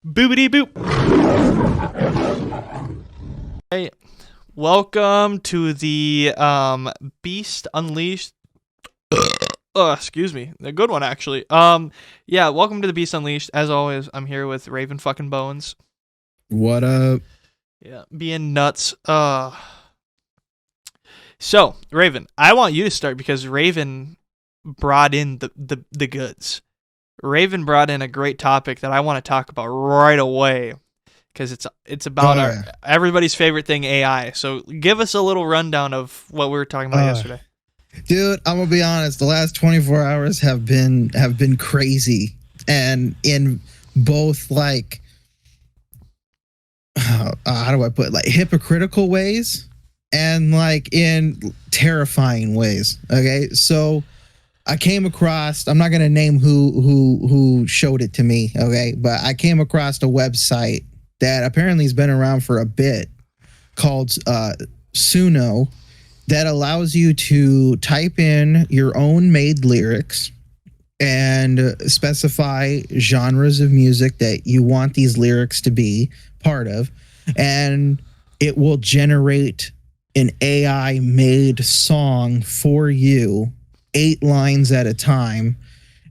Boobity boop. Hey, welcome to the Beast Unleashed. Oh, excuse me, a good one actually. Yeah, welcome to the Beast Unleashed. As always, I'm here with Raven fucking Bones. What up? Yeah, being nuts. So Raven, I want you to start because Raven brought in the goods. Raven brought in a great topic that I want to talk about right away because it's about everybody's favorite thing, AI. So give us a little rundown of what we were talking about yesterday. Dude, I'm gonna be honest. The last 24 hours have been crazy, and in both like how do I put it? Like hypocritical ways and like in terrifying ways. Okay, so I came across, I'm not going to name who showed it to me, okay? But I came across a website that apparently has been around for a bit called Suno that allows you to type in your own made lyrics and specify genres of music that you want these lyrics to be part of, and it will generate an AI made song for you 8 lines at a time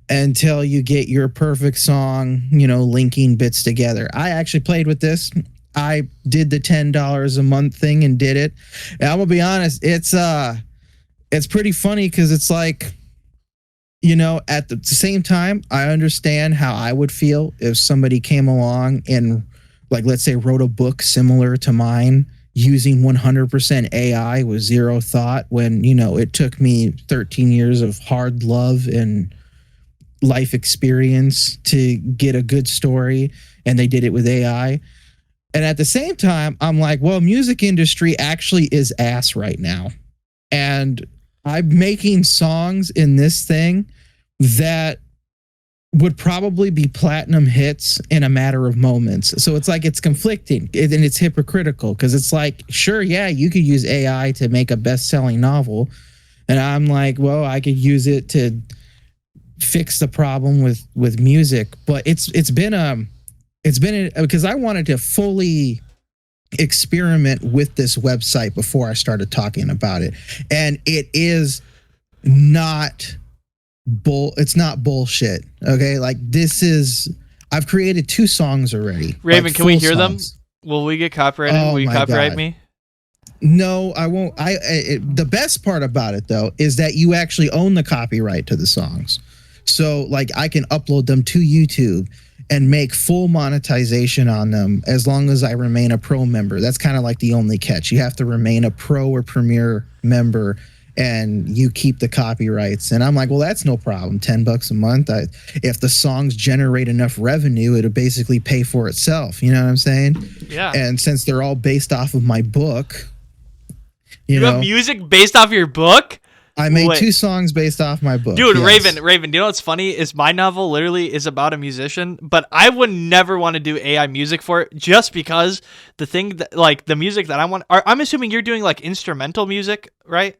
until you get your perfect song, linking bits together. I actually played with this. I did the $10 a month thing and did it. And I'm gonna be honest, it's pretty funny because it's like, at the same time, I understand how I would feel if somebody came along and, like, let's say wrote a book similar to mine using 100% AI with zero thought when, it took me 13 years of hard love and life experience to get a good story, and they did it with AI. And at the same time, I'm like, well, music industry actually is ass right now. And I'm making songs in this thing that would probably be platinum hits in a matter of moments. So it's like it's conflicting and it's hypocritical because it's like, sure, yeah, you could use AI to make a best-selling novel. And I'm like, well, I could use it to fix the problem with music. But it's been because I wanted to fully experiment with this website before I started talking about it. And it is not it's not bullshit. Okay, like I've created 2 songs already. Raven, like can we hear songs. them? Will we get copyrighted? Oh, Will you my copyright God. me? No, I won't. The best part about it though is that you actually own the copyright to the songs. So like I can upload them to YouTube and make full monetization on them as long as I remain a pro member. That's kind of like the only catch. You have to remain a pro or premier member and you keep the copyrights. And I'm like, well, that's no problem. $10 a month. If the songs generate enough revenue, it'll basically pay for itself. You know what I'm saying? Yeah. And since they're all based off of my book, you have music based off your book? I made 2 songs based off my book. Dude, yes. Raven, you know what's funny is my novel literally is about a musician, but I would never want to do AI music for it just because the thing that, like, the music that I want, I'm assuming you're doing like instrumental music, right?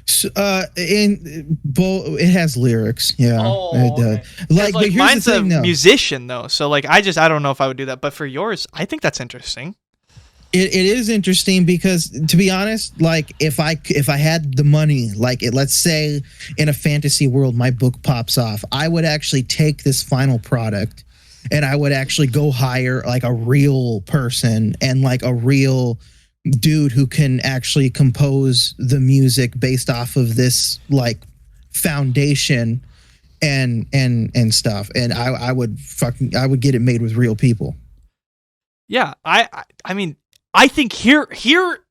So, it has lyrics. Yeah. Oh, okay. Like but here's mine's the thing, a though. musician though, so like I don't know if I would do that, but for yours, I think that's interesting. It is interesting because, to be honest, like if I had the money, like let's say in a fantasy world, my book pops off, I would actually take this final product and I would actually go hire like a real person and like a real dude who can actually compose the music based off of this like foundation and stuff. And I would get it made with real people. Yeah, I mean, I think here,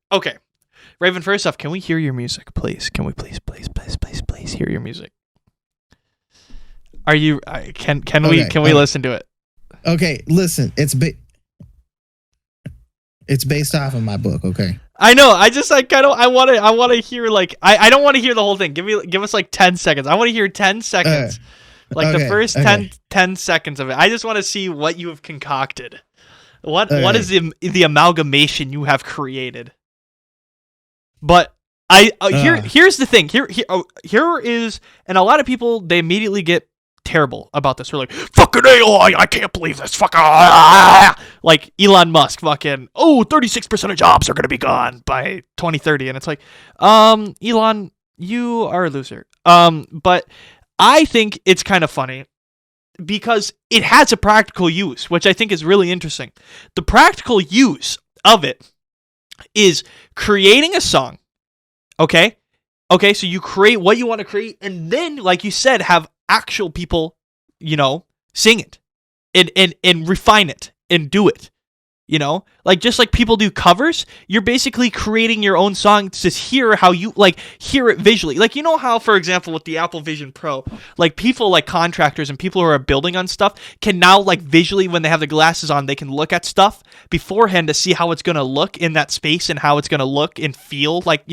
okay. Raven, first off, can we hear your music, please? Can we please hear your music? Are you, can we listen to it? Okay, listen, it's based off of my book, okay? I know, I want to hear, like, I don't want to hear the whole thing. Give us like 10 seconds. I want to hear 10 seconds. The first 10 seconds of it. I just want to see what you have concocted. What is the amalgamation you have created? But here's the thing. Here is, and a lot of people, they immediately get terrible about this. We're like, fucking AI, I can't believe this. Fucking like Elon Musk, fucking 36% of jobs are gonna be gone by 2030, and it's like, Elon, you are a loser. But I think it's kind of funny because it has a practical use, which I think is really interesting. The practical use of it is creating a song. Okay, so you create what you want to create, and then, like you said, have actual people, sing it and refine it and do it. Like just like people do covers, you're basically creating your own song to hear how you hear it visually. Like, how, for example, with the Apple Vision Pro, like people like contractors and people who are building on stuff can now like visually, when they have the glasses on, they can look at stuff beforehand to see how it's going to look in that space and how it's going to look and feel like,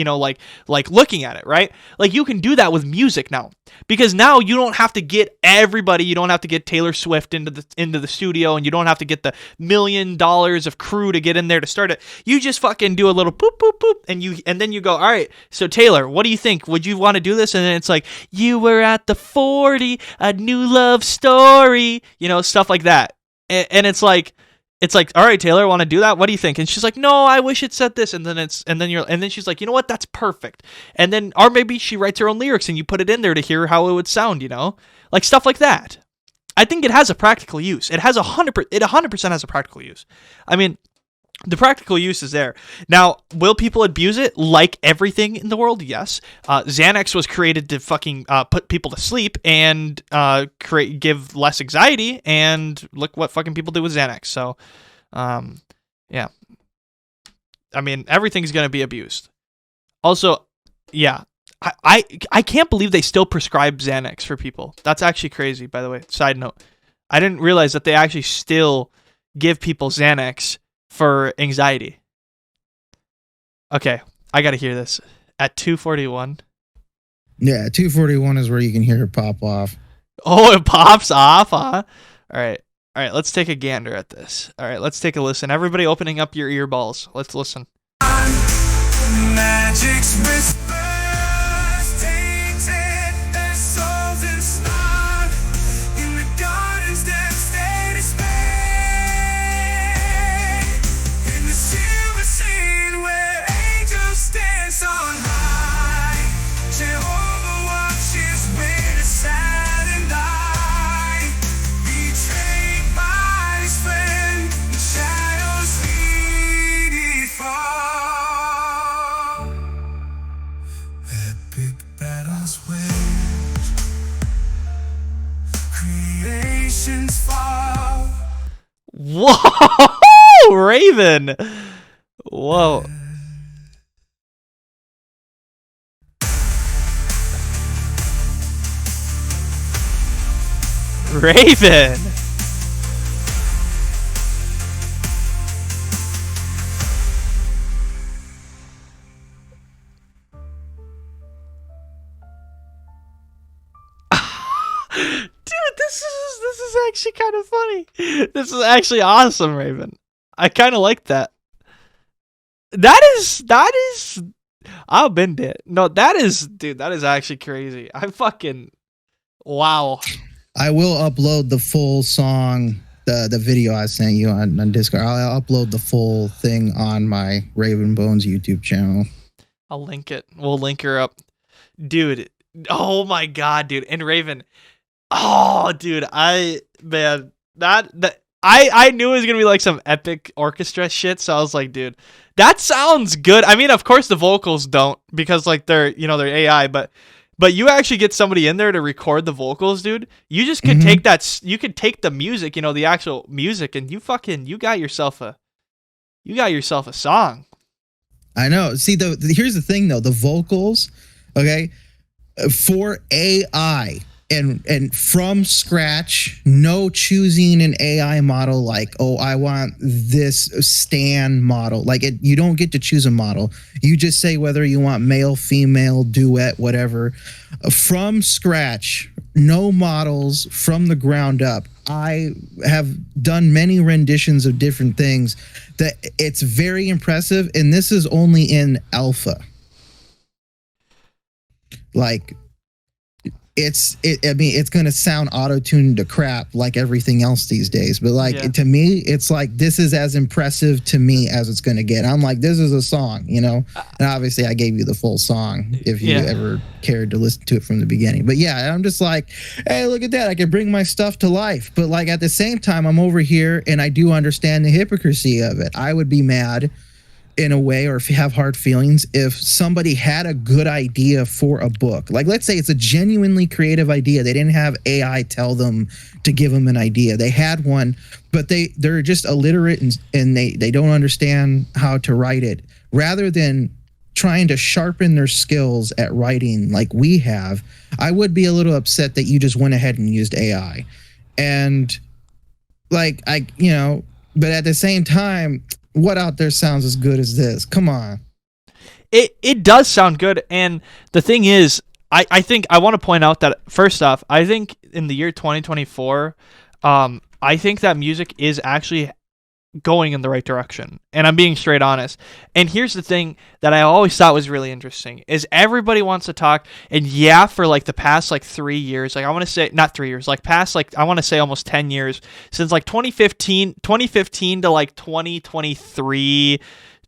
like looking at it, right? Like you can do that with music now, because now you don't have to get everybody, you don't have to get Taylor Swift into the studio, and you don't have to get the $1 million of crew to get in there to start it. You just fucking do a little boop boop boop, and then you go, all right, so Taylor, what do you think? Would you want to do this? And then it's like, you were at the 40, a new love story, stuff like that. And it's like, all right, Taylor, want to do that? What do you think? And she's like, no, I wish it said this. And then she's like, you know what? That's perfect. And then, or maybe she writes her own lyrics and you put it in there to hear how it would sound, like stuff like that. I think it has a practical use. It 100% has a practical use. I mean, the practical use is there. Now, will people abuse it like everything in the world? Yes. Xanax was created to fucking put people to sleep and give less anxiety, and look what fucking people do with Xanax. So, yeah. I mean, everything's going to be abused. Also, yeah. I can't believe they still prescribe Xanax for people. That's actually crazy, by the way. Side note. I didn't realize that they actually still give people Xanax for anxiety. Okay, I gotta hear this. At 2:41. Yeah, 2:41 is where you can hear it pop off. Oh, it pops off, huh? All right, let's take a gander at this. All right, let's take a listen. Everybody opening up your earballs. Let's listen. Magic's Whoa, Raven. Whoa. Raven. This is actually kind of funny. This is actually awesome, Raven. I kind of like that. That is I'll bend it. No, that is actually crazy. Wow. I will upload the full song, the video I sent you on Discord. I'll upload the full thing on my Raven Bones YouTube channel. I'll link it. We'll link her up. Dude. Oh my god, dude. And Raven. Oh, dude, I knew it was gonna be like some epic orchestra shit, so I was like, dude, that sounds good. I mean, of course the vocals don't, because like they're AI, but you actually get somebody in there to record the vocals, dude. You just could take that, you could take the music, the actual music, and you got yourself a song. I know. See, here's the thing though, the vocals, okay, for AI. And from scratch, no choosing an AI model like, oh, I want this Stan model. Like you don't get to choose a model. You just say whether you want male, female, duet, whatever. From scratch, no models from the ground up. I have done many renditions of different things that it's very impressive. And this is only in alpha. Like, I mean, it's gonna sound auto-tuned to crap like everything else these days. But like to me, it's like this is as impressive to me as it's gonna get. I'm like, this is a song, you know. And obviously, I gave you the full song if you ever cared to listen to it from the beginning. But yeah, I'm just like, hey, look at that! I can bring my stuff to life. But like at the same time, I'm over here and I do understand the hypocrisy of it. I would be mad in a way, or if you have hard feelings, if somebody had a good idea for a book, like let's say it's a genuinely creative idea, they didn't have AI tell them to give them an idea, they had one, but they're just illiterate and they don't understand how to write it, rather than trying to sharpen their skills at writing like we have, I would be a little upset that you just went ahead and used AI. And like but at the same time, what out there sounds as good as this? Come on. It does sound good, and the thing is, I think I want to point out that first off, I think in the year 2024, I think that music is actually going in the right direction, and I'm being straight honest. And here's the thing that I always thought was really interesting is everybody wants to talk, and for like the past like 3 years, like I want to say not 3 years, like past like I want to say almost 10 years, since like 2015 to like 2023.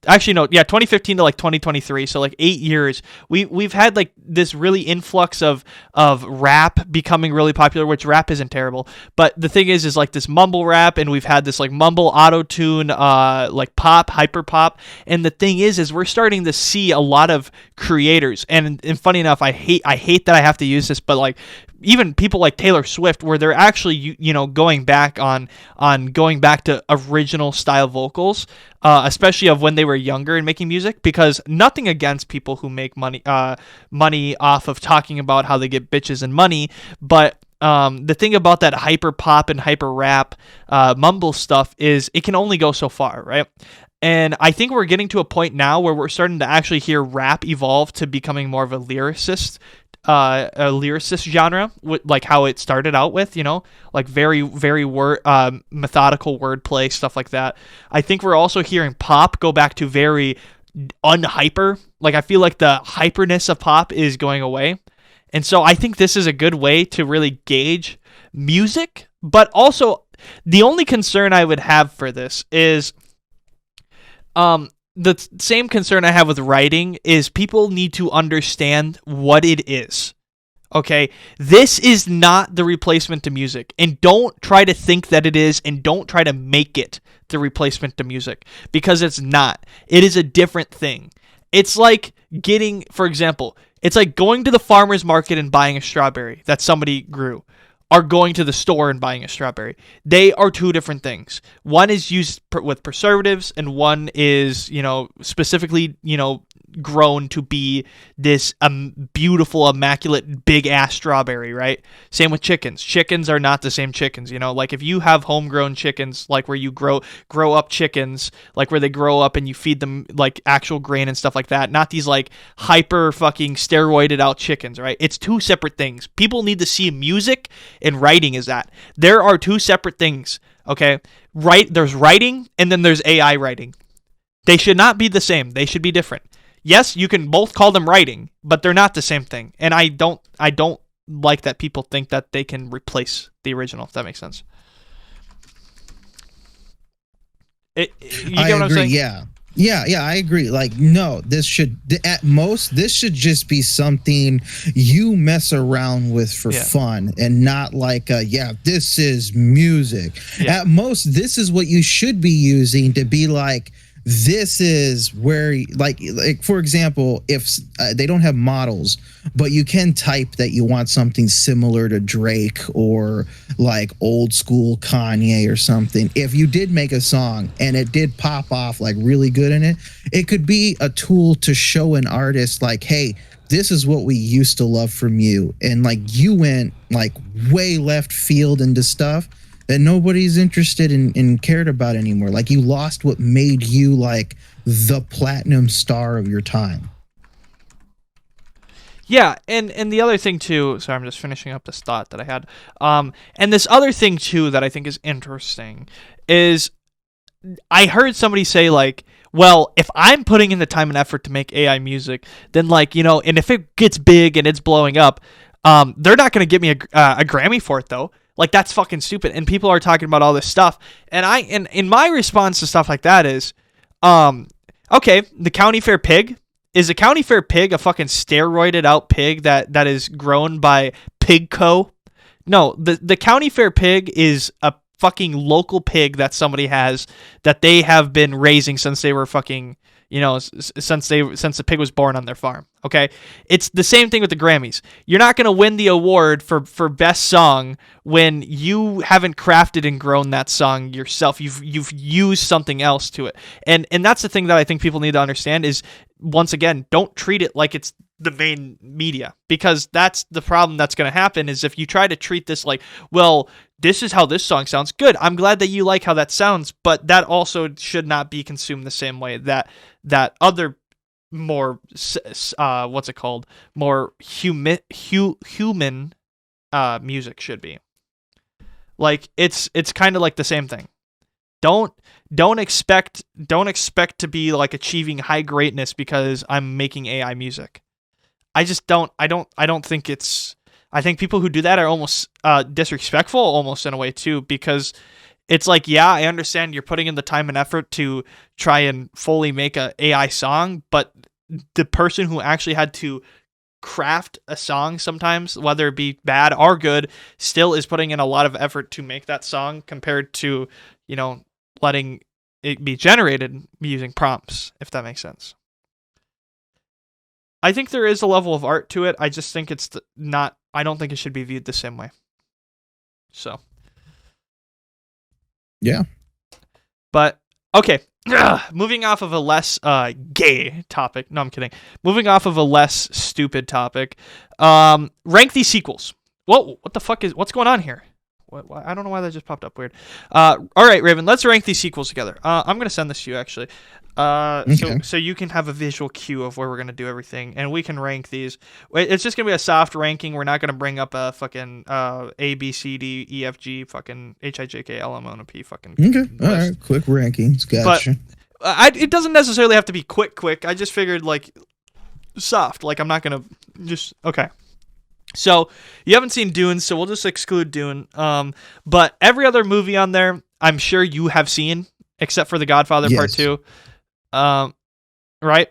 Actually, no, 2015 to like 2023, so like 8 years. We've had like this really influx of rap becoming really popular, which rap isn't terrible, but the thing is like this mumble rap, and we've had this like mumble auto-tune, like pop, hyper pop, and the thing is we're starting to see a lot of creators, and funny enough, I hate that I have to use this, but like even people like Taylor Swift, where they're actually going back to original style vocals, especially of when they were younger and making music. Because nothing against people who make money off of talking about how they get bitches and money, but the thing about that hyper pop and hyper rap mumble stuff is it can only go so far, right? And I think we're getting to a point now where we're starting to actually hear rap evolve to becoming more of a lyricist genre, like how it started out with, like very, very methodical wordplay, stuff like that. I think we're also hearing pop go back to very unhyper. Like I feel like the hyperness of pop is going away. And so I think this is a good way to really gauge music. But also, the only concern I would have for this is the same concern I have with writing is people need to understand what it is. Okay, this is not the replacement to music, and don't try to think that it is, and don't try to make it the replacement to music, because it's not. It is a different thing. It's like for example, it's like going to the farmer's market and buying a strawberry that somebody grew, or going to the store and buying a strawberry. They are two different things. One is used with preservatives, and one is, specifically, grown to be this beautiful, immaculate, big ass strawberry, right? Same with chickens. Chickens are not the same chickens, like if you have homegrown chickens, like where you grow up chickens, like where they grow up and you feed them like actual grain and stuff like that, not these like hyper fucking steroided out chickens, right? It's two separate things. People need to see music and writing is that. There are two separate things, okay? There's writing, and then there's AI writing. They should not be the same. They should be different. Yes, you can both call them writing, but they're not the same thing. And I don't like that people think that they can replace the original, if that makes sense. You get what I'm saying? Yeah, I agree. Like, no, this should just be something you mess around with for fun, and not like, this is music. Yeah. At most, this is what you should be using to be like, this is where, like for example, if they don't have models, but you can type that you want something similar to Drake or like old school Kanye or something. If you did make a song and it did pop off like really good in it, it could be a tool to show an artist like, hey, this is what we used to love from you. And like you went like way left field into stuff that nobody's interested in cared about anymore. Like you lost what made you like the platinum star of your time. Yeah, and the other thing too, sorry, I'm just finishing up this thought that I had. And this other thing too that I think is interesting is I heard somebody say like, well, if I'm putting in the time and effort to make AI music, then like, and if it gets big and it's blowing up, They're not going to give me a Grammy for it though. Like, that's fucking stupid. And people are talking about all this stuff. And in my response to stuff like that is, okay, the county fair pig. Is a county fair pig a fucking steroided out pig that is grown by Pigco? No, the county fair pig is a fucking local pig that somebody has, that they have been raising since they were fucking, since the pig was born on their farm. Okay, it's the same thing with the Grammys. You're not gonna win the award for best song when you haven't crafted and grown that song yourself. You've used something else to it, and that's the thing that I think people need to understand is, once again, don't treat it like it's the main media, because that's the problem that's going to happen. Is if you try to treat this like, well, this is how this song sounds. Good, I'm glad that you like how that sounds, but that also should not be consumed the same way that other more more human music should be. Like, it's kind of like the same thing. Don't expect to be like achieving high greatness because I'm making AI music. I just don't think it's, I think people who do that are almost disrespectful almost in a way too, because it's like, yeah, I understand you're putting in the time and effort to try and fully make a AI song, but the person who actually had to craft a song, sometimes whether it be bad or good, still is putting in a lot of effort to make that song, compared to, letting it be generated using prompts, if that makes sense. I think there is a level of art to it. I just think it's not, I don't think it should be viewed the same way. So. Yeah. But, okay. Moving off of a less gay topic. No, I'm kidding. Moving off of a less stupid topic. Rank these sequels. Whoa, what the fuck what's going on here? I don't know why that just popped up weird. All right, Raven, let's rank these sequels together. I'm going to send this to you, actually. Okay. So you can have a visual cue of where we're going to do everything, and we can rank these. It's just going to be a soft ranking. We're not going to bring up a fucking A, B, C, D, E, F, G, fucking H, I, J, K, L, M, N, O, P fucking Okay, list. All right, quick rankings. Gotcha. But it doesn't necessarily have to be quick. I just figured, like, soft. Like, I'm not going to just... Okay. So, you haven't seen Dune, so we'll just exclude Dune. But every other movie on there, I'm sure you have seen, except for The Godfather Part 2. Right?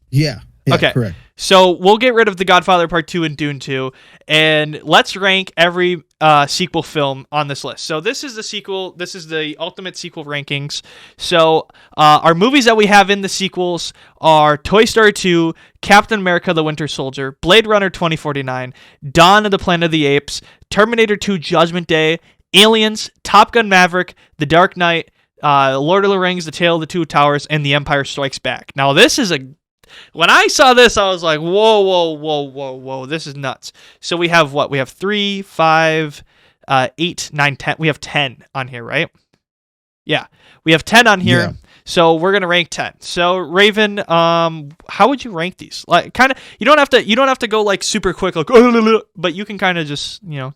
Yeah. Okay. Correct. So, we'll get rid of The Godfather Part 2 and Dune 2, and let's rank every sequel film on this list. So, this is the sequel. This is the ultimate sequel rankings. So, our movies that we have in the sequels are Toy Story 2, Captain America the Winter Soldier, Blade Runner 2049, Dawn of the Planet of the Apes, Terminator 2 Judgment Day, Aliens, Top Gun Maverick, The Dark Knight, Lord of the Rings, The Tale of the Two Towers, and The Empire Strikes Back. Now, this is when I saw this, I was like, whoa, this is nuts. So we have what? We have 3, 5, 8, 9, 10. We have 10 on here, right? Yeah, we have 10 on here. Yeah. So we're gonna rank 10. So Raven, how would you rank these? Like, kind of, you don't have to go like super quick, like, but you can kind of just, Number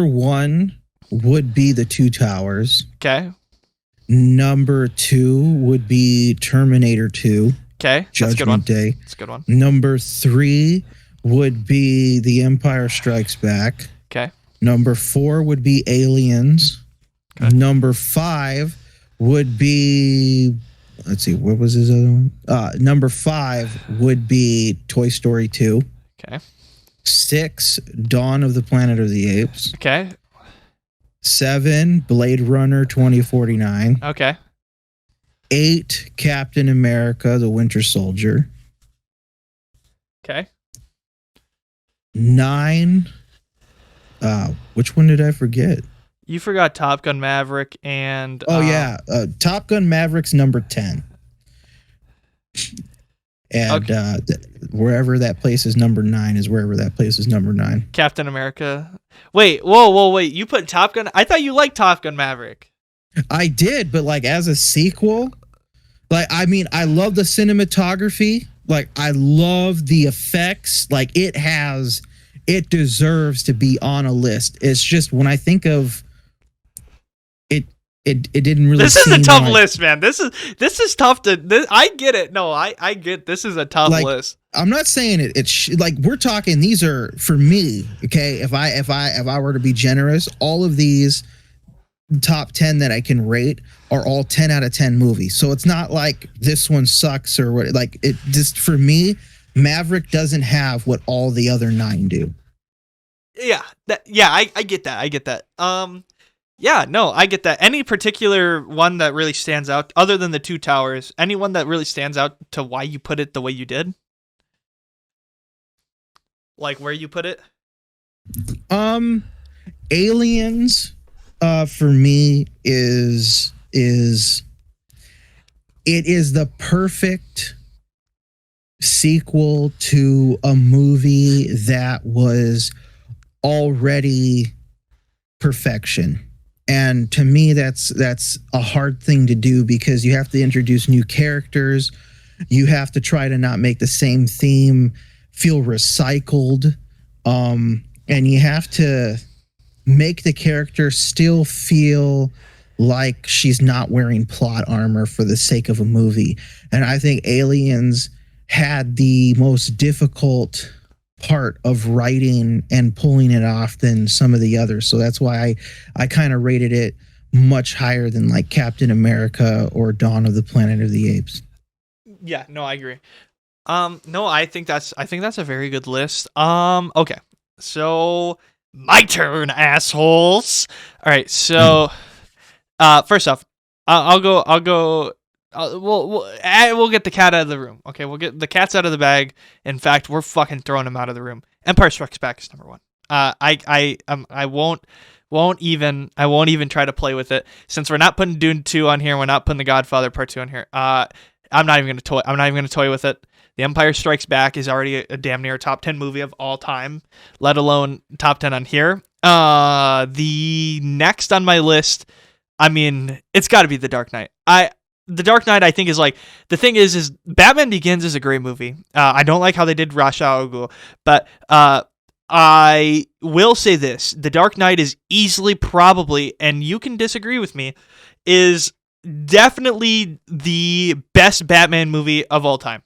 1 would be The Two Towers. Okay. Number 2 would be Terminator 2. Okay, Judgment Day. That's a good one. Number 3 would be The Empire Strikes Back. Okay. Number 4 would be Aliens. Okay. Number 5 would be, let's see, what was his other one? Number 5 would be Toy Story 2. Okay. 6, Dawn of the Planet of the Apes. Okay. 7, Blade Runner 2049. Okay. 8, Captain America the Winter Soldier. Okay. 9, which one did I forget? You forgot Top Gun Maverick and... Top Gun Maverick's number 10. And wherever that place is number 9 is wherever that place is number 9. Captain America. Wait, whoa. You put Top Gun? I thought you liked Top Gun Maverick. I did, but like as a sequel, like, I mean, I love the cinematography. Like, I love the effects. Like, it deserves to be on a list. It's just when I think of it, it didn't really. This is a tough list, man. This is tough to. I get it. No, I get. This is a tough list. I'm not saying it's like we're talking. These are for me. Okay, if I were to be generous, all of these top 10 that I can rate are all 10 out of 10 movies. So it's not like this one sucks or what. Like it just for me, Maverick doesn't have what all the other 9 do. Yeah, I get that. I get that. Yeah, no, I get that. Any particular one that really stands out, other than the Two Towers, anyone that really stands out to why you put it the way you did? Like where you put it? Aliens, for me is the perfect sequel to a movie that was already perfection. And to me, that's a hard thing to do because you have to introduce new characters. You have to try to not make the same theme feel recycled. And you have to make the character still feel like she's not wearing plot armor for the sake of a movie. And I think Aliens had the most difficult part of writing and pulling it off than some of the others. So that's why I kind of rated it much higher than like Captain America or Dawn of the Planet of the Apes. Yeah, no, I agree. No, I think that's a very good list. Okay. So my turn, assholes. All right. So first off, we'll get the cat out of the room. Okay, we'll get the cat's out of the bag. In fact, we're fucking throwing him out of the room. Empire Strikes Back is number 1. I won't even try to play with it since we're not putting Dune 2 on here. We're not putting The Godfather Part 2 on here. I'm not even gonna toy with it. The Empire Strikes Back is already a damn near top 10 movie of all time, let alone top 10 on here. The next on my list, I mean, it's got to be The Dark Knight. The Dark Knight, I think, is like, the thing is Batman Begins is a great movie. I don't like how they did Ra's al Ghul, but I will say this: The Dark Knight is easily, probably, and you can disagree with me, is definitely the best Batman movie of all time.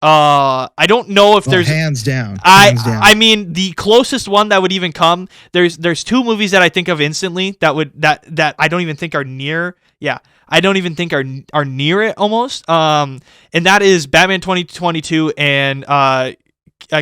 I don't know if there's hands down. I mean, the closest one that would even come. There's 2 movies that I think of instantly that I don't even think are near. Yeah, I don't even think are near it almost. And that is Batman 2022 and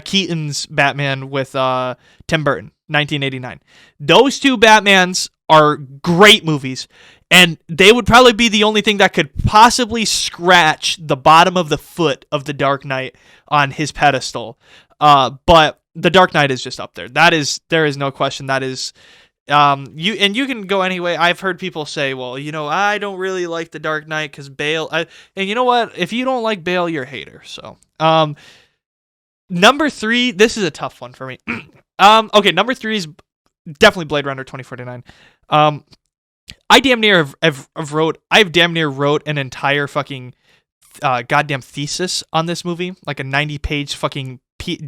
Keaton's Batman with Tim Burton, 1989. Those 2 Batmans are great movies. And they would probably be the only thing that could possibly scratch the bottom of the foot of The Dark Knight on his pedestal. But The Dark Knight is just up there. There is no question. That is, you can go anyway. I've heard people say, well, I don't really like The Dark Knight because Bale. And you know what? If you don't like Bale, you're a hater. So, number 3. This is a tough one for me. Okay, number 3 is definitely Blade Runner 2049. I've damn near wrote an entire fucking goddamn thesis on this movie, like a 90-page fucking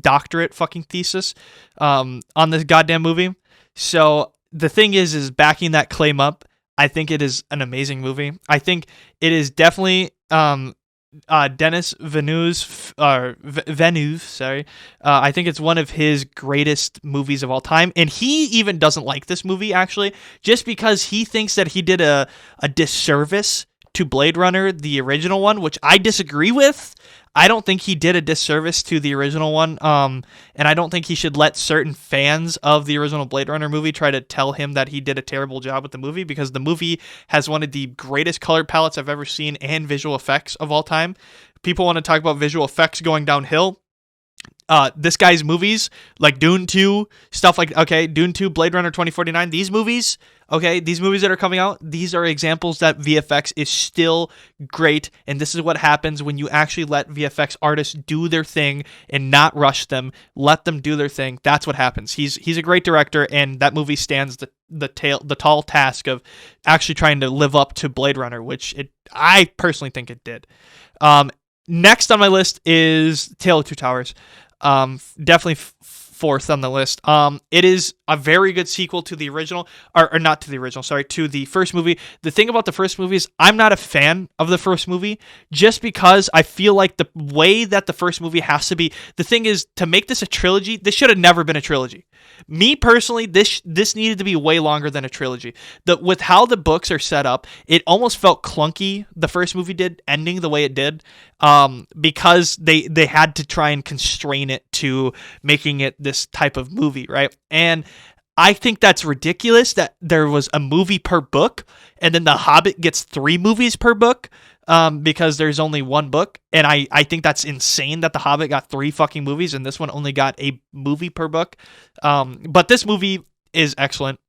doctorate fucking thesis on this goddamn movie. So the thing is backing that claim up, I think it is an amazing movie. I think it is definitely Denis Villeneuve, I think it's one of his greatest movies of all time, and he even doesn't like this movie actually, just because he thinks that he did a disservice to Blade Runner, the original one, which I disagree with. I don't think he did a disservice to the original one, and I don't think he should let certain fans of the original Blade Runner movie try to tell him that he did a terrible job with the movie, because the movie has one of the greatest color palettes I've ever seen and visual effects of all time. People want to talk about visual effects going downhill. This guy's movies, like Dune 2, stuff like, Dune 2, Blade Runner 2049, these movies that are coming out, these are examples that VFX is still great, and this is what happens when you actually let VFX artists do their thing and not rush them, let them do their thing. That's what happens. He's a great director, and that movie stands the tall task of actually trying to live up to Blade Runner, which I personally think it did. Next on my list is Tale of Two Towers. Definitely fourth on the list. It is a very good sequel to the original, or not to the original, sorry, to the first movie. The thing about the first movie is I'm not a fan of the first movie just because I feel like the way that the first movie has to be, the thing is, to make this a trilogy, this should have never been a trilogy. Me personally, this needed to be way longer than a trilogy. With how the books are set up, it almost felt clunky, the first movie did, ending the way it did, because they had to try and constrain it to making it this type of movie, right? And I think that's ridiculous that there was a movie per book, and then The Hobbit gets 3 movies per book, because there's only one book. And I think that's insane that The Hobbit got 3 fucking movies, and this one only got a movie per book. But this movie is excellent.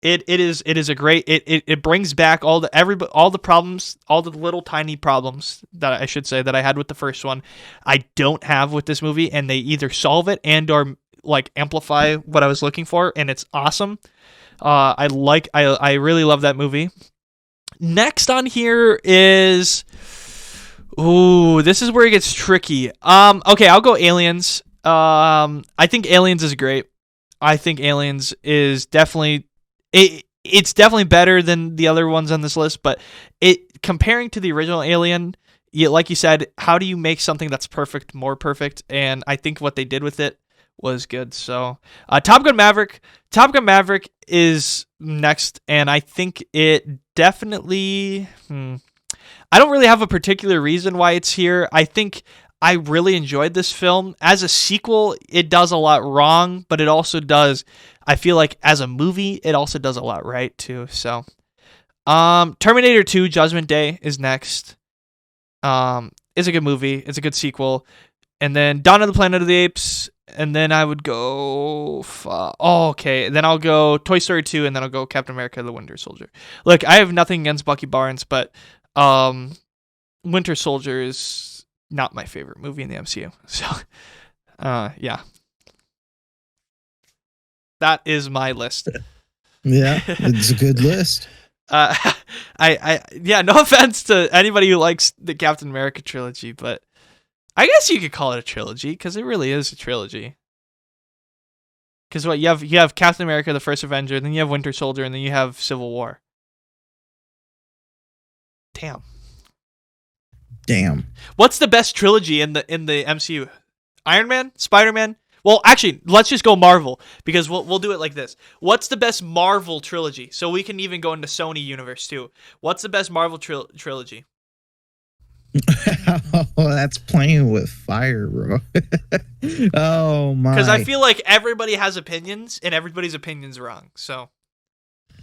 It is a great, it brings back all the problems, all the little tiny problems that I should say that I had with the first one. I don't have with this movie, and they either solve it and or like amplify what I was looking for, and it's awesome. I really love that movie. Next on here is, this is where it gets tricky. Okay, I'll go Aliens. I think Aliens is great. I think Aliens is definitely, it's definitely better than the other ones on this list, but comparing to the original Alien, like you said, how do you make something that's perfect more perfect? And I think what they did with it was good. So Top Gun Maverick is next, and I think it definitely, I don't really have a particular reason why it's here. I think I really enjoyed this film. As a sequel, it does a lot wrong, but it also does, I feel like as a movie, it also does a lot right too. So Terminator 2 Judgment Day is next. It's a good movie. It's a good sequel. And then Dawn of the Planet of the Apes. And then I would go, then I'll go Toy Story 2, and then I'll go Captain America: The Winter Soldier. Look, I have nothing against Bucky Barnes, but Winter Soldier is not my favorite movie in the MCU. So, yeah. That is my list. Yeah, it's a good list. No offense to anybody who likes the Captain America trilogy, but I guess you could call it a trilogy because it really is a trilogy. Because what you have Captain America: The First Avenger, then you have Winter Soldier, and then you have Civil War. Damn. What's the best trilogy in the MCU? Iron Man, Spider-Man. Well, actually, let's just go Marvel because we'll do it like this. What's the best Marvel trilogy? So we can even go into Sony universe too. What's the best Marvel trilogy? Oh, that's playing with fire, bro. Oh my! Because I feel like everybody has opinions, and everybody's opinions wrong. So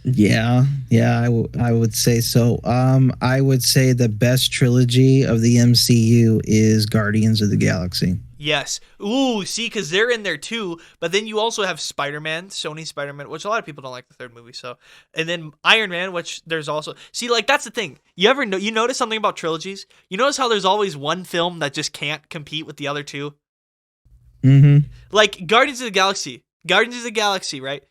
yeah, I would say so. I would say the best trilogy of the MCU is Guardians of the Galaxy. Yes. Ooh, see, because they're in there too. But then you also have Spider-Man, Sony Spider-Man, which a lot of people don't like the third movie. So, and then Iron Man, which there's also, see, like that's the thing. You notice something about trilogies? You notice how there's always one film that just can't compete with the other two. Mm-hmm. Like Guardians of the Galaxy, right?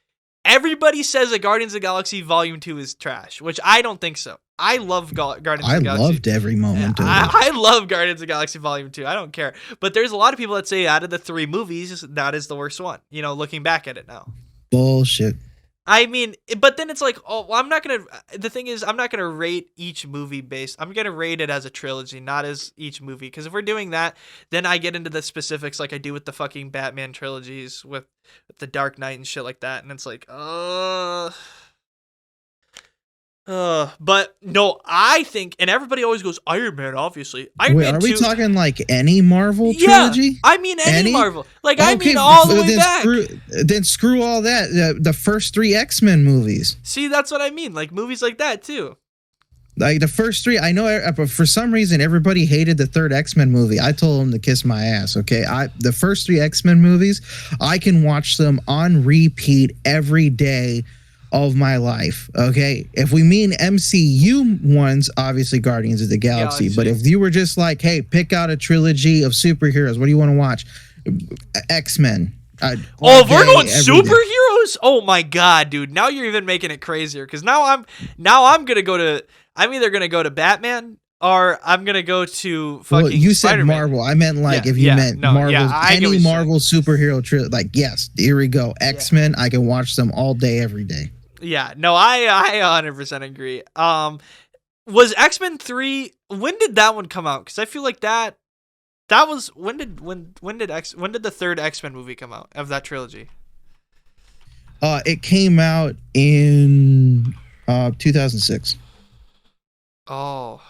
Everybody says that Guardians of the Galaxy Volume 2 is trash, which I don't think so. I love Guardians of the Galaxy. I loved every moment of it. I love Guardians of the Galaxy Volume 2. I don't care. But there's a lot of people that say out of the 3 movies, that is the worst one. Looking back at it now. Bullshit. I mean, but then it's like, the thing is, I'm not going to rate each movie I'm going to rate it as a trilogy, not as each movie. Because if we're doing that, then I get into the specifics like I do with the fucking Batman trilogies, with the Dark Knight and shit like that. And it's like, but no, I think, and everybody always goes Iron Man, obviously. Are we talking like any Marvel trilogy? Yeah, I mean any Marvel. Like, okay, I mean all the way back. Then screw all that. The first 3 X-Men movies. See, that's what I mean. Like movies like that too. Like the first 3, I know, but for some reason everybody hated the 3rd X-Men movie. I told them to kiss my ass. Okay, the first 3 X-Men movies, I can watch them on repeat every day of my life. Okay, if we mean MCU ones, obviously Guardians of the Galaxy. But if you were just like, hey, pick out a trilogy of superheroes, what do you want to watch? X-Men. If we're going superheroes, oh my god, dude! Now you're even making it crazier because now I'm either gonna go to Batman or I'm gonna go to fucking. Well, you said Spider-Man. Marvel. I meant like if you meant Marvel, any Marvel superhero trilogy. Like yes, here we go. X-Men. I can watch them all day, every day. Yeah, no, I 100% agree. Was X-Men 3? When did that one come out? Because I feel like that was when did the third X-Men movie come out of that trilogy? It came out in 2006. Oh,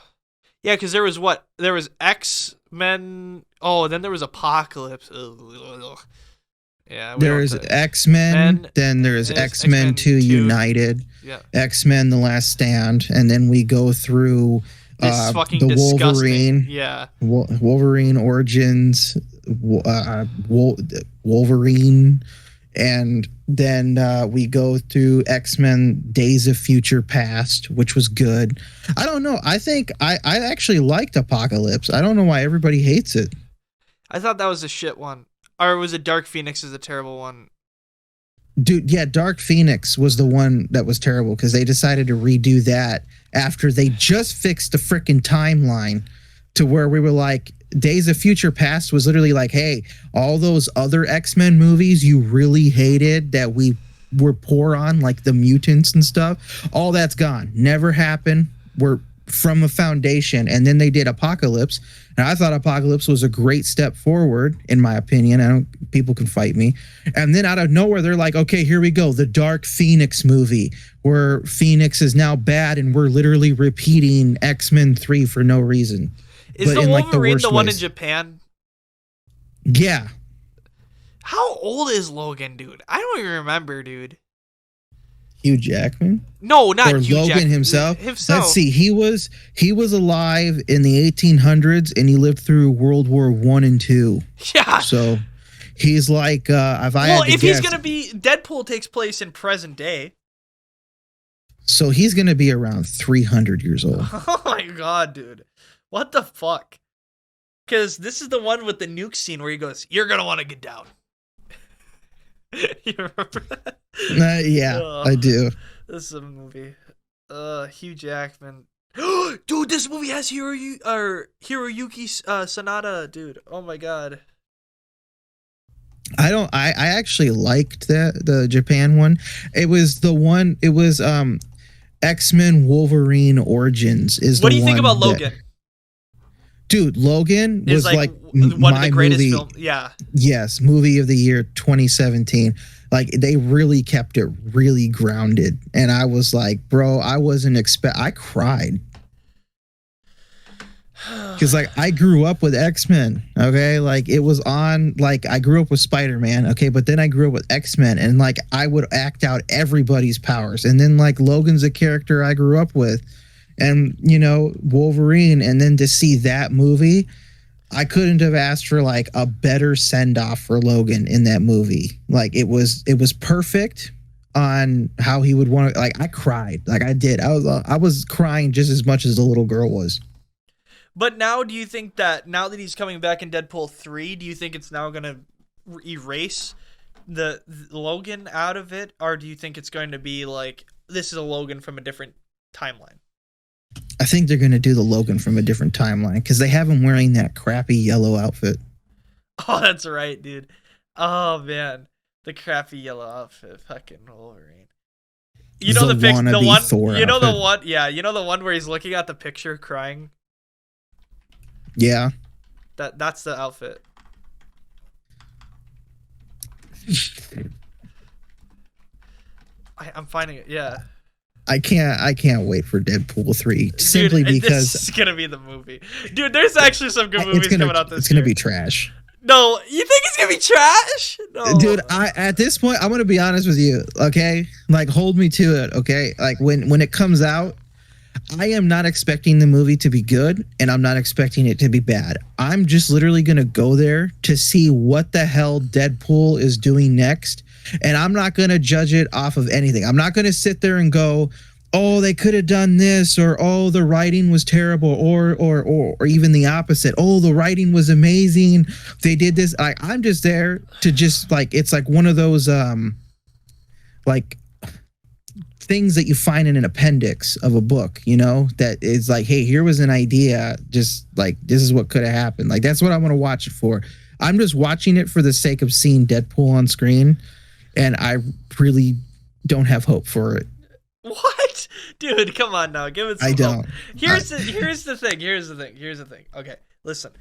yeah, because there was X-Men. Oh, then there was Apocalypse. Ugh. Yeah, there's X-Men, then there's X-Men 2 United, X-Men The Last Stand, and then we go through the Wolverine, Wolverine Origins, Wolverine, and then we go through X-Men Days of Future Past, which was good. I don't know. I think I actually liked Apocalypse. I don't know why everybody hates it. I thought that was a shit one. Or was it Dark Phoenix is a terrible one? Dude, yeah, Dark Phoenix was the one that was terrible because they decided to redo that after they just fixed the freaking timeline to where we were like, Days of Future Past was literally like, hey, all those other X-Men movies you really hated that we were poor on, like the mutants and stuff, all that's gone. Never happened. We're from a foundation. And then they did Apocalypse. And I thought Apocalypse was a great step forward, in my opinion. People can fight me. And then out of nowhere, they're like, okay, here we go. The Dark Phoenix movie, where Phoenix is now bad, and we're literally repeating X-Men 3 for no reason. Is the Wolverine the one in Japan? Yeah. How old is Logan, dude? I don't even remember, dude. Hugh Jackman? No, not Hugh Logan Jackman. himself. Let's see. He was alive in the 1800s, and he lived through World War I and II. Yeah. So he's like, if he's gonna be, Deadpool takes place in present day. So he's gonna be around 300 years old. Oh my god, dude! What the fuck? Because this is the one with the nuke scene where he goes, "You're gonna want to get down." You remember that? Yeah, I do. This is a movie. Hugh Jackman. Dude, this movie has Hiroyuki Sanada, dude. Oh my god. I actually liked the Japan one. It was X-Men Wolverine Origins is the one. What do you think about Logan? Dude, Logan was like one of the greatest films. Yeah. Yes, movie of the year 2017. Like they really kept it really grounded, and I was like, bro, I cried because like I grew up with X-Men. Okay, like it was on. Like I grew up with Spider-Man. Okay, but then I grew up with X-Men, and like I would act out everybody's powers, and then like Logan's a character I grew up with. And, Wolverine, and then to see that movie, I couldn't have asked for like a better send off for Logan in that movie. Like it was perfect on how he would want to. Like I cried, like I did. I was crying just as much as the little girl was. But now, do you think that now that he's coming back in Deadpool 3, do you think it's now going to erase the Logan out of it, or do you think it's going to be like this is a Logan from a different timeline? I think they're going to do the Logan from a different timeline because they have him wearing that crappy yellow outfit. Oh, that's right, dude. Oh, man. The crappy yellow outfit. Fucking Wolverine. You know the one, Thor you know outfit. The one, yeah, you know the one where he's looking at the picture crying? Yeah. That's the outfit. I'm finding it, yeah. I can't wait for Deadpool 3 simply because this is gonna be the movie, dude. There's actually some good movies coming out this year. It's gonna be trash. No, you think it's gonna be trash? No, dude. At this point, I'm gonna be honest with you. Okay, like hold me to it. Okay, like when it comes out, I am not expecting the movie to be good, and I'm not expecting it to be bad. I'm just literally gonna go there to see what the hell Deadpool is doing next. And I'm not going to judge it off of anything. I'm not going to sit there and go, oh, they could have done this, or oh, the writing was terrible, or even the opposite. Oh, the writing was amazing. They did this. I'm just there to just like, it's like one of those like things that you find in an appendix of a book, you know, that is like, hey, here was an idea, just like this is what could have happened. Like that's what I want to watch it for. I'm just watching it for the sake of seeing Deadpool on screen, and I really don't have hope for it. What? Dude, come on now. Give it some I don't. hope. Here's the thing. Okay, listen.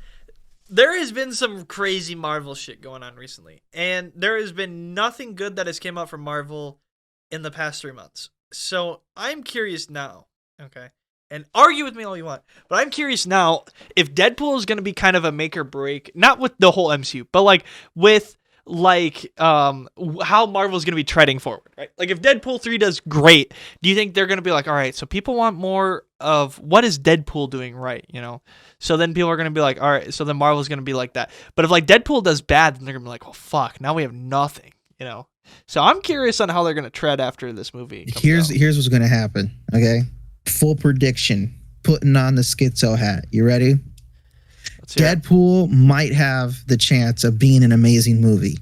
There has been some crazy Marvel shit going on recently, and there has been nothing good that has came out from Marvel in the past 3 months. So I'm curious now, okay? And argue with me all you want, but I'm curious now if Deadpool is going to be kind of a make or break, not with the whole MCU, but like with how Marvel's going to be treading forward, right? Like if Deadpool 3 does great, do you think they're going to be like, all right, so people want more of what is Deadpool doing right, you know? So then people are going to be like, all right, so then Marvel's going to be like that. But if like Deadpool does bad, then they're going to be like, well, fuck, now we have nothing, you know? So I'm curious on how they're going to tread after this movie comes Here's out. what's going to happen, okay? Full prediction, putting on the schizo hat. You ready? Deadpool might have the chance of being an amazing movie,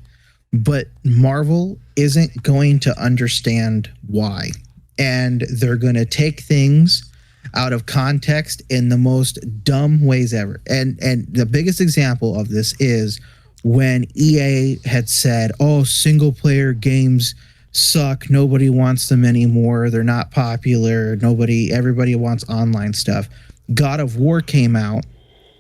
but Marvel isn't going to understand why. And they're going to take things out of context in the most dumb ways ever. And the biggest example of this is when EA had said, oh, single player games suck. Nobody wants them anymore. They're not popular. Everybody wants online stuff. God of War came out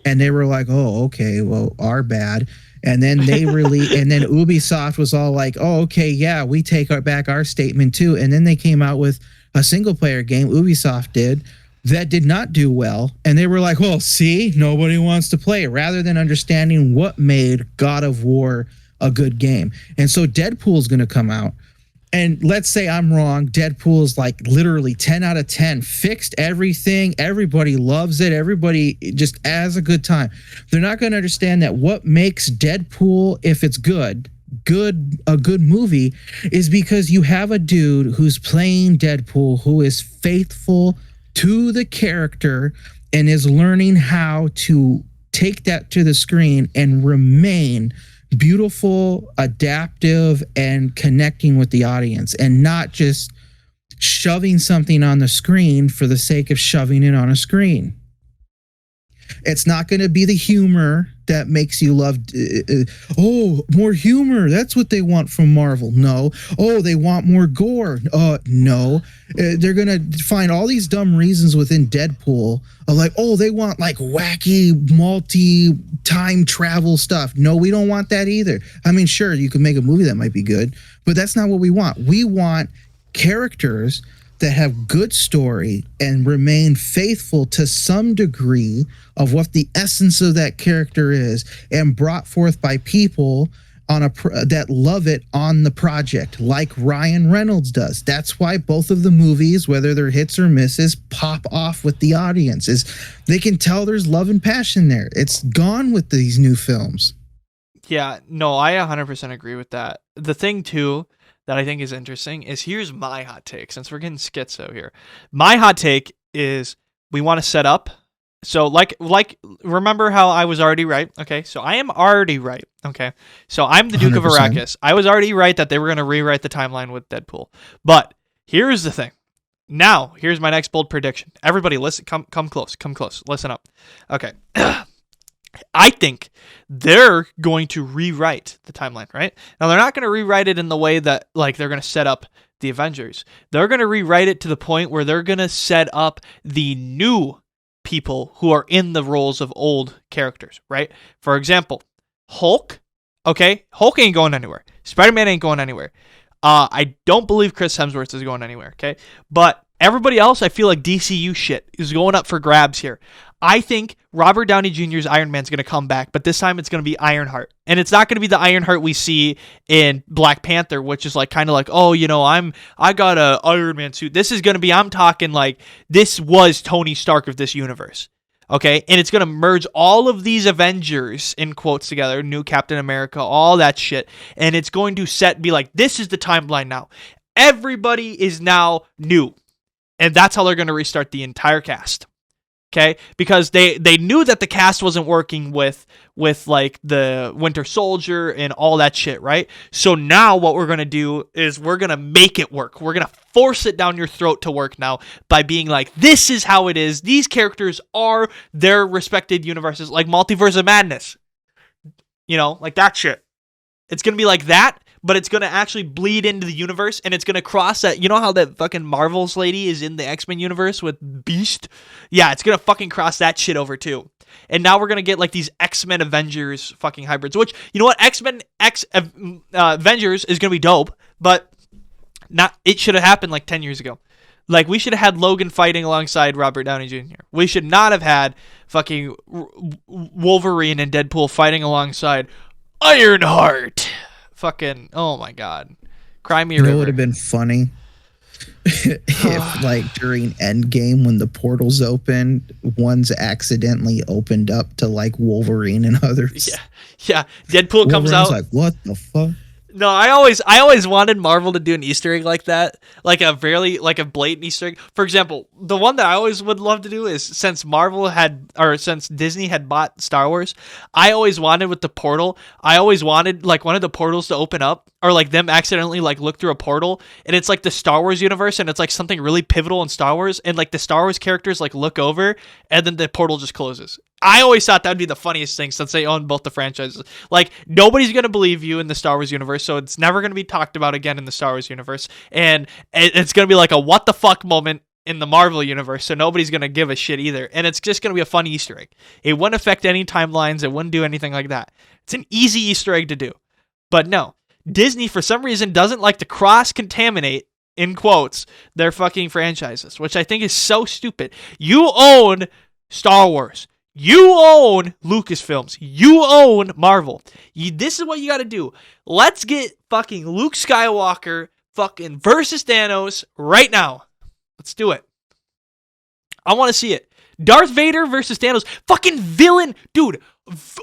and they were like, oh, okay, well, our bad. And then they and then Ubisoft was all like, oh, okay, yeah, we take back our statement too. And then they came out with a single player game, Ubisoft did, that did not do well. And they were like, well, see, nobody wants to play it, rather than understanding what made God of War a good game. And so Deadpool's going to come out. And let's say I'm wrong. Deadpool's like literally 10 out of 10, fixed everything. Everybody loves it. Everybody just has a good time. They're not going to understand that what makes Deadpool, if it's a good movie, is because you have a dude who's playing Deadpool who is faithful to the character and is learning how to take that to the screen and remain beautiful, adaptive, and connecting with the audience, and not just shoving something on the screen for the sake of shoving it on a screen. It's not going to be the humor that makes you love. Oh, more humor. That's what they want from Marvel. No. Oh, they want more gore. No. They're going to find all these dumb reasons within Deadpool of like, oh, they want like wacky multi-time travel stuff. No, we don't want that either. I mean, sure, you can make a movie that might be good, but that's not what we want. We want characters that have good story and remain faithful to some degree of what the essence of that character is, and brought forth by people on that love it on the project, like Ryan Reynolds does. That's why both of the movies, whether they're hits or misses, pop off with the audience. Is they can tell there's love and passion there. It's gone with these new films. Yeah, no, I 100% agree with that. The thing too that I think is interesting is, here's my hot take, since we're getting schizo here. My hot take is we want to set up. So like remember how I was already right? Okay, so I am already right. Okay, so I'm the Duke 100%. Of Arrakis. I was already right that they were going to rewrite the timeline with Deadpool. But here's the thing. Now, here's my next bold prediction. Everybody listen, come close, listen up. Okay. I think they're going to rewrite the timeline, right? Now, they're not going to rewrite it in the way that, like, they're going to set up the Avengers. They're going to rewrite it to the point where they're going to set up the new people who are in the roles of old characters, right? For example, Hulk, okay? Hulk ain't going anywhere. Spider-Man ain't going anywhere. I don't believe Chris Hemsworth is going anywhere, okay? But everybody else, I feel like DCU shit is going up for grabs here. I think Robert Downey Jr.'s Iron Man's going to come back, but this time it's going to be Ironheart. And it's not going to be the Ironheart we see in Black Panther, which is like kind of like, oh, you know, I got a Iron Man suit. This is going to be, I'm talking like, this was Tony Stark of this universe. Okay? And it's going to merge all of these Avengers, in quotes, together, new Captain America, all that shit. And it's going to be like, this is the timeline now. Everybody is now new. And that's how they're going to restart the entire cast. Okay, because they knew that the cast wasn't working with like the Winter Soldier and all that shit, right? So now what we're gonna do is we're gonna make it work. We're gonna force it down your throat to work now by being like, this is how it is. These characters are their respected universes, like Multiverse of Madness. You know, like that shit. It's gonna be like that, but it's going to actually bleed into the universe, and it's going to cross that. You know how that fucking Marvel's lady is in the X-Men universe with Beast? Yeah, it's going to fucking cross that shit over too. And now we're going to get like these X-Men Avengers fucking hybrids, which, you know what? X-Men Avengers is going to be dope, but it should have happened like 10 years ago. Like, we should have had Logan fighting alongside Robert Downey Jr. We should not have had fucking Wolverine and Deadpool fighting alongside Ironheart. Fucking, oh my god. Cry me a river. It would have been funny if, like, during Endgame, when the portals opened, one's accidentally opened up to, like, Wolverine and others. Yeah. Deadpool comes out. Like, what the fuck? No, I always wanted Marvel to do an Easter egg like that, like a blatant Easter egg. For example, the one that I always would love to do is, since Disney had bought Star Wars, I always wanted with the portal, I always wanted like one of the portals to open up, or like them accidentally like look through a portal, and it's like the Star Wars universe, and it's like something really pivotal in Star Wars, and like the Star Wars characters like look over, and then the portal just closes. I always thought that would be the funniest thing, since they own both the franchises. Like, nobody's going to believe you in the Star Wars universe, so it's never going to be talked about again in the Star Wars universe. And it's going to be like a what the fuck moment in the Marvel universe, so nobody's going to give a shit either. And it's just going to be a fun Easter egg. It wouldn't affect any timelines. It wouldn't do anything like that. It's an easy Easter egg to do. But no, Disney, for some reason, doesn't like to cross-contaminate, in quotes, their fucking franchises, which I think is so stupid. You own Star Wars. You own Lucasfilms. You own Marvel. This is what you got to do. Let's get fucking Luke Skywalker fucking versus Thanos right now. Let's do it. I want to see it. Darth Vader versus Thanos. Fucking villain. Dude,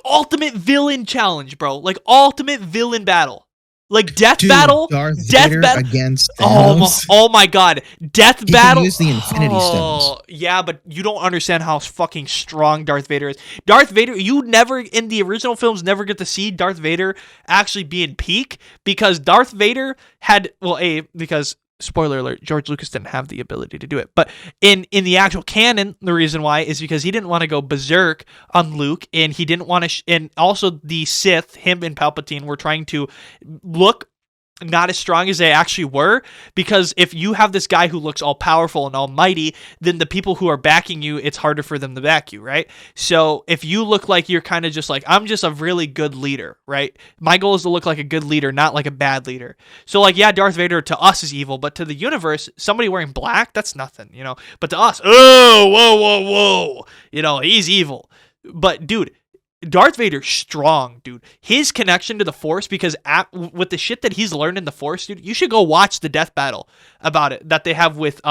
ultimate villain challenge, bro. Like, ultimate villain battle. Like, death battle. Death battle against Thanos. Oh my god. Death battle. Use the Infinity Stones. Yeah, but you don't understand how fucking strong Darth Vader is. Darth Vader, you never, in the original films, never get to see Darth Vader actually be in peak, because Darth Vader had, because, spoiler alert, George Lucas didn't have the ability to do it. But in the actual canon, the reason why is because he didn't want to go berserk on Luke, and he didn't want to, and also the Sith, him and Palpatine, were trying to look not as strong as they actually were, because if you have this guy who looks all powerful and almighty, then the people who are backing you, it's harder for them to back you, right? So if you look like you're kind of just like, I'm just a really good leader, right? My goal is to look like a good leader, not like a bad leader. So like, yeah, Darth Vader to us is evil, but to the universe, somebody wearing black, that's nothing, you know? But to us, oh, whoa, you know, he's evil. But dude, Darth Vader's strong, dude. His connection to the Force, because with the shit that he's learned in the Force, dude, you should go watch the death battle about it that they have with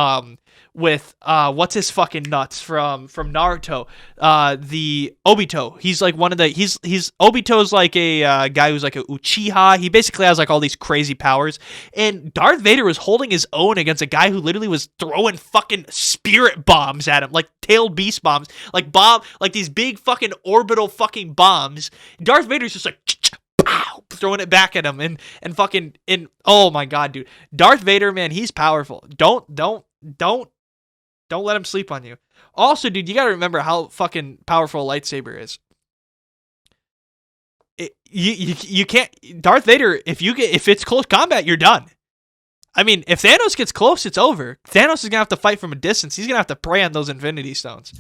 what's his fucking nuts from Naruto, the Obito. He's like one of the he's Obito's like a guy who's like a Uchiha. He basically has like all these crazy powers, and Darth Vader was holding his own against a guy who literally was throwing fucking spirit bombs at him, like tailed beast bombs, like these big fucking orbital fucking bombs. Darth Vader's just like pow, throwing it back at him, and oh my god, dude, Darth Vader, man, he's powerful. Don't let him sleep on you. Also, dude, you gotta remember how fucking powerful a lightsaber is. You can't, Darth Vader, if it's close combat, you're done. I mean, if Thanos gets close, it's over. Thanos is gonna have to fight from a distance. He's gonna have to pray on those Infinity Stones.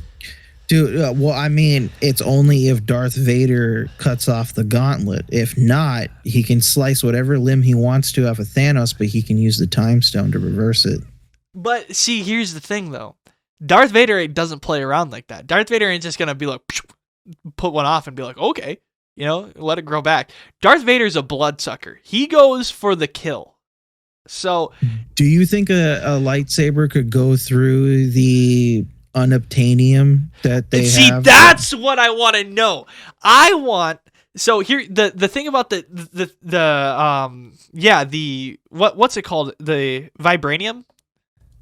Dude, well, I mean, it's only if Darth Vader cuts off the gauntlet. If not, he can slice whatever limb he wants to off of Thanos, but he can use the Time Stone to reverse it. But see, here's the thing, though. Darth Vader doesn't play around like that. Darth Vader ain't just gonna be like, put one off and be like, okay, you know, let it grow back. Darth Vader's a bloodsucker. He goes for the kill. So, do you think a lightsaber could go through the unobtainium that they have? See, that's what I want to know. So here, the thing about what's it called? The vibranium?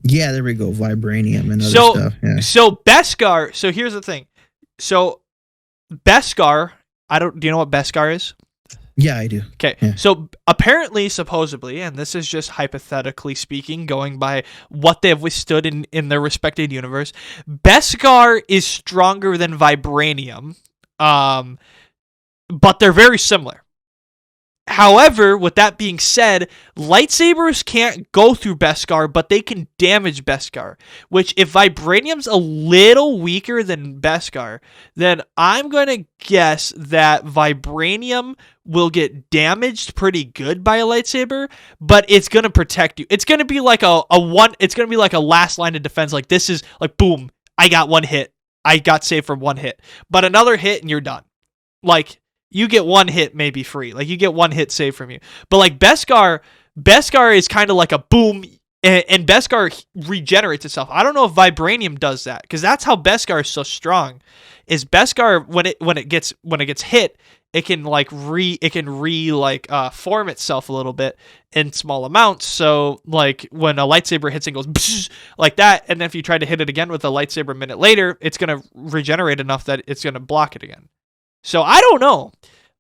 Yeah, there we go. Vibranium and other stuff. Yeah. So Beskar. So here's the thing. So Beskar. Do you know what Beskar is? Yeah, I do. Okay. Yeah. So apparently, supposedly, and this is just hypothetically speaking, going by what they have withstood in their respected universe, Beskar is stronger than Vibranium, but they're very similar. However, with that being said, lightsabers can't go through Beskar, but they can damage Beskar. Which, if Vibranium's a little weaker than Beskar, then I'm going to guess that Vibranium will get damaged pretty good by a lightsaber, but it's going to protect you. It's going to be like it's going to be like a last line of defense. Like, this is like, boom, I got one hit. I got saved from one hit. But another hit and you're done. Like, you get one hit maybe free. Like, you get one hit saved from you. But like Beskar is kind of like a boom, and Beskar regenerates itself. I don't know if Vibranium does that, because that's how Beskar is so strong. Is Beskar, when it gets hit, it can form itself a little bit in small amounts. So like when a lightsaber hits and goes like that, and then if you try to hit it again with a lightsaber a minute later, it's gonna regenerate enough that it's gonna block it again. So I don't know.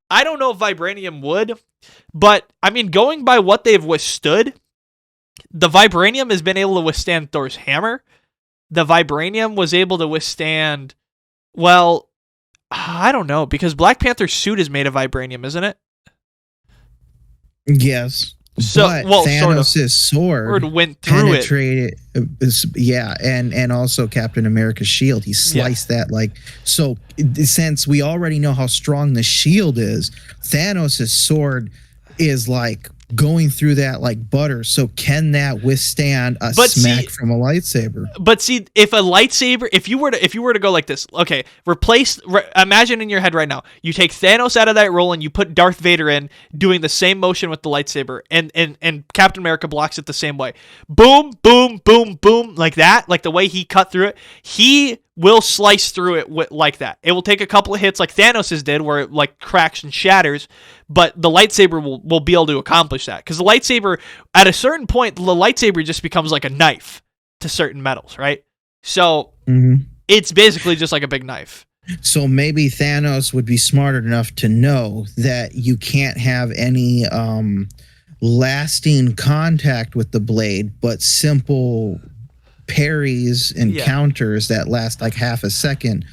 I don't know if Vibranium would, but I mean, going by what they've withstood, the Vibranium has been able to withstand Thor's hammer. The Vibranium was able to withstand, well, I don't know, because Black Panther's suit is made of Vibranium, isn't it? Yes. So, but well, Thanos' sword went through penetrated it. Yeah, and also Captain America's shield. He sliced that like so. Since we already know how strong the shield is, Thanos' sword is like going through that like butter. So can that withstand a smack from a lightsaber? But see, if a lightsaber, if you were to go like this, okay, imagine in your head right now, you take Thanos out of that role and you put Darth Vader in, doing the same motion with the lightsaber, and Captain America blocks it the same way. Boom, boom, boom, boom, like that, like the way he cut through it. He will slice through it like that. It will take a couple of hits like Thanos' did, where it like cracks and shatters, but the lightsaber will be able to accomplish that. Because the lightsaber, at a certain point, the lightsaber just becomes like a knife to certain metals, right? So it's basically just like a big knife. So maybe Thanos would be smart enough to know that you can't have any lasting contact with the blade, but simple parries and counters that last like half a second,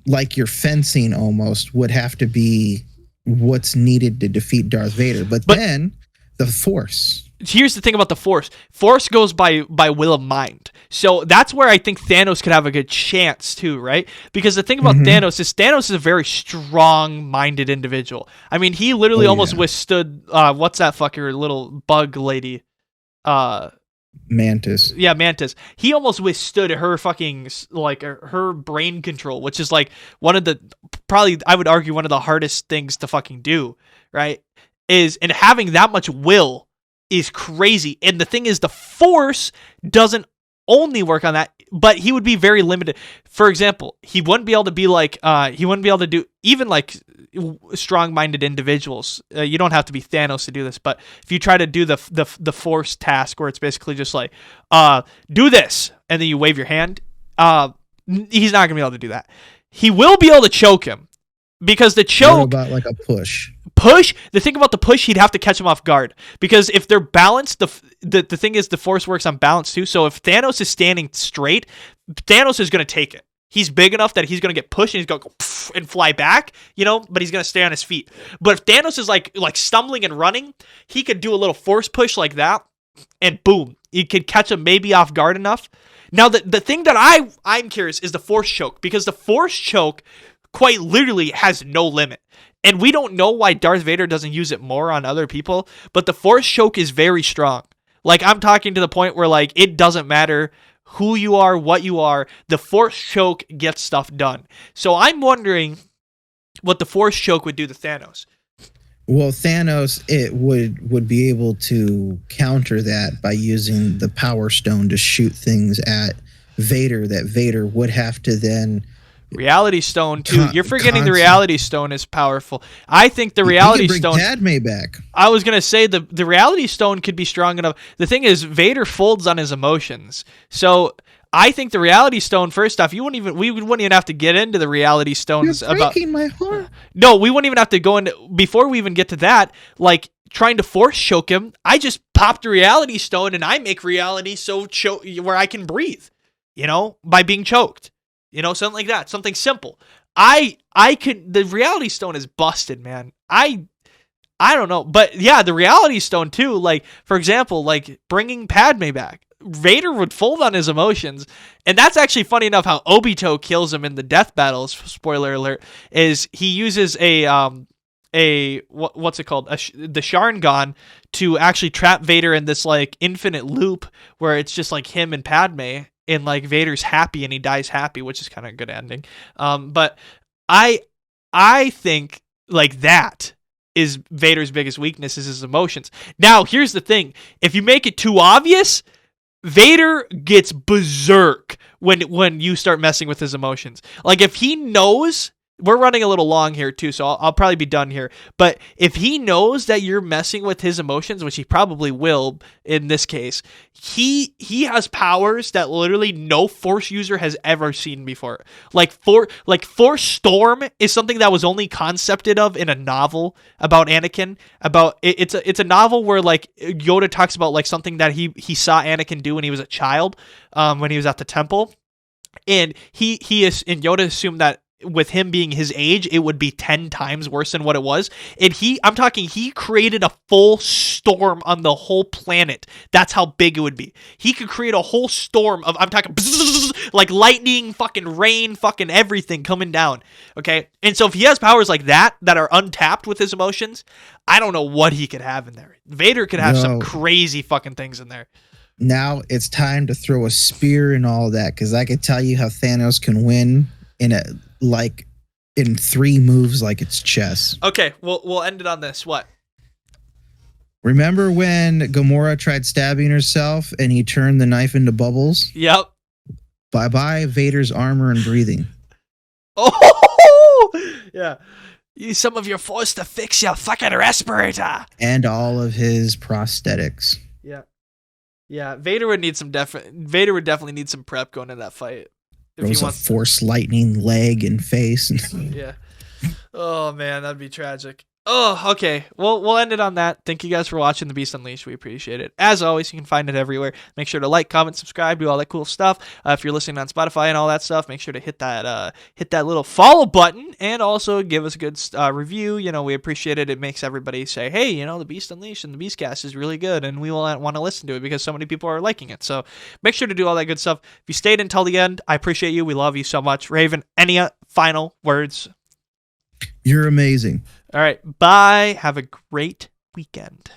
like your fencing almost, would have to be what's needed to defeat Darth Vader. But then the Force. Here's the thing about the Force. Force goes by will of mind. So that's where I think Thanos could have a good chance too, right? Because the thing about Thanos is a very strong-minded individual. I mean, he literally almost withstood what's that fucker little bug lady? Mantis. Yeah, Mantis. He almost withstood her fucking, like, her brain control, which is like one of the, probably I would argue one of the hardest things to fucking do, right? And having that much will is crazy. And the thing is, the Force doesn't only work on that, but he would be very limited. For example, he wouldn't be able to be like, he wouldn't be able to do even like strong-minded individuals. You don't have to be Thanos to do this, but if you try to do the Force task, where it's basically just like, do this, and then you wave your hand, he's not gonna be able to do that. He will be able to choke him, because the choke, what about like a push. The thing about the push, he'd have to catch him off guard, because if they're balanced, the thing is, the Force works on balance too. So if Thanos is standing straight, Thanos is going to take it. He's big enough that he's going to get pushed and he's going to go and fly back, but he's going to stay on his feet. But if Thanos is like stumbling and running, he could do a little Force push like that, and boom, he could catch him maybe off guard enough. Now, the thing that I'm curious is the Force choke, because the Force choke quite literally has no limit. And we don't know why Darth Vader doesn't use it more on other people, but the Force choke is very strong. Like, I'm talking to the point where, like, it doesn't matter who you are, what you are, the Force choke gets stuff done. So I'm wondering what the Force choke would do to Thanos. Well, Thanos, it would be able to counter that by using the Power Stone to shoot things at Vader, that Vader would have to then Reality Stone too. You're forgetting the Reality Stone is powerful. I think the Reality Stone. Padme back. I was gonna say the Reality Stone could be strong enough. The thing is, Vader folds on his emotions, so I think the Reality Stone. First off, we wouldn't even have to get into the Reality Stones. You're breaking my heart. No, we wouldn't even have to go into before we even get to that. Like trying to force choke him, I just pop the Reality Stone and I make reality so where I can breathe. By being choked. Something like that. Something simple. The Reality Stone is busted, man. I don't know. But yeah, the Reality Stone too, like, for example, like bringing Padme back. Vader would fold on his emotions. And that's actually funny enough how Obito kills him in the death battles, spoiler alert, is he uses what's it called? The Sharingan to actually trap Vader in this like infinite loop where it's just like him and Padme. And like Vader's happy and he dies happy, which is kind of a good ending. But I think like that is Vader's biggest weakness is his emotions. Now, here's the thing. If you make it too obvious, Vader gets berserk when you start messing with his emotions. Like if he knows, we're running a little long here too, so I'll probably be done here. But if he knows that you're messing with his emotions, which he probably will in this case, he has powers that literally no Force user has ever seen before. Like Force Storm is something that was only concepted of in a novel about Anakin. It's a novel where like Yoda talks about like something that he saw Anakin do when he was a child, when he was at the temple, and Yoda assumed that with him being his age, it would be 10 times worse than what it was. And he created a full storm on the whole planet. That's how big it would be. He could create a whole storm of, I'm talking like lightning, fucking rain, fucking everything coming down. Okay. And so if he has powers like that are untapped with his emotions, I don't know what he could have in there. Vader could have some crazy fucking things in there. Now it's time to throw a spear and all that, because I could tell you how Thanos can win in 3 moves like it's chess. Okay, we'll end it on this. What? Remember when Gamora tried stabbing herself and he turned the knife into bubbles? Yep. Bye-bye Vader's armor and breathing. Oh! Yeah. Use some of your force to fix your fucking respirator. And all of his prosthetics. Yeah. Yeah, Vader would definitely need some prep going into that fight. If he wants a force lightning leg and face. Yeah. Oh man, that'd be tragic. Oh, okay. Well, we'll end it on that. Thank you guys for watching The Beast Unleashed. We appreciate it. As always, you can find it everywhere. Make sure to like, comment, subscribe, do all that cool stuff. If you're listening on Spotify and all that stuff, make sure to hit that little follow button and also give us a good review. We appreciate it. It makes everybody say, hey, The Beast Unleashed and The Beastcast is really good, and we will want to listen to it because so many people are liking it. So make sure to do all that good stuff. If you stayed until the end, I appreciate you. We love you so much. Raven, any final words? You're amazing. All right. Bye. Have a great weekend.